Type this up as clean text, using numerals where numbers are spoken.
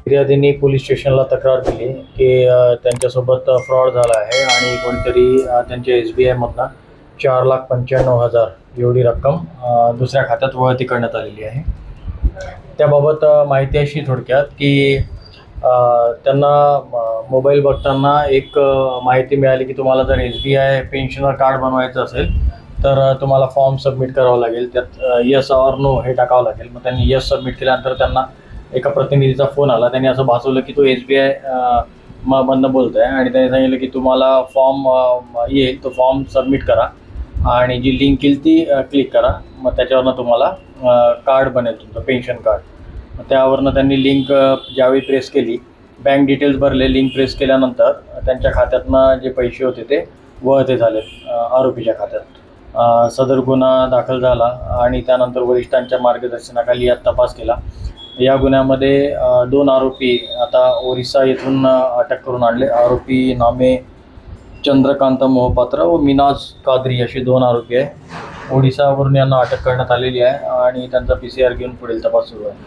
फिर्यादींनी police स्टेशनला तक्रार दिली की त्यांच्यासोबत फ्रॉड झाला आहे आणि कोणीतरी त्यांच्या SBIमधनं 4,95,000 एवढी रक्कम दुसऱ्या खात्यात वळती करण्यात आलेली आहे. त्याबाबत माहिती अशी थोडक्यात की त्यांना मोबाईल बघताना एक माहिती मिळाली की तुम्हाला जर SBI पेन्शनर कार्ड बनवायचं असेल तर तुम्हाला फॉर्म सबमिट करावा लागेल. त्यात येस ऑर नो हे टाकावं लागेल. मग त्यांनी येस सबमिट केल्यानंतर त्यांना एका प्रतिनिधीचा फोन आला. त्यांनी असं भासवलं की तो SBI मधनं बोलतो आहे आणि त्यांनी सांगितलं की तुम्हाला फॉर्म येईल, तो फॉर्म सबमिट करा आणि जी लिंक येईल ती क्लिक करा. मग त्याच्यावरनं तुम्हाला कार्ड बनेल, तुमचं पेन्शन कार्ड. त्यावरनं त्यांनी लिंक ज्यावेळी प्रेस केली, बँक डिटेल्स भरले, लिंक प्रेस केल्यानंतर त्यांच्या खात्यातनं जे पैसे होते ते वळते झाले आरोपीच्या खात्यात. सदर गुन्हा दाखल झाला आणि त्यानंतर वरिष्ठांच्या मार्गदर्शनाखाली यात तपास केला. या गुन्ह्यामध्ये 2 आरोपी आता ओरिसा येथून अटक करून आणले. आरोपी नामे चंद्रकांत मोहपात्र व मिनाज कादरी असे 2 आरोपी आहे. ओडिसावरून यांना अटक करण्यात आलेली आहे आणि त्यांचा PCR घेऊन पुढील तपास सुरू आहे.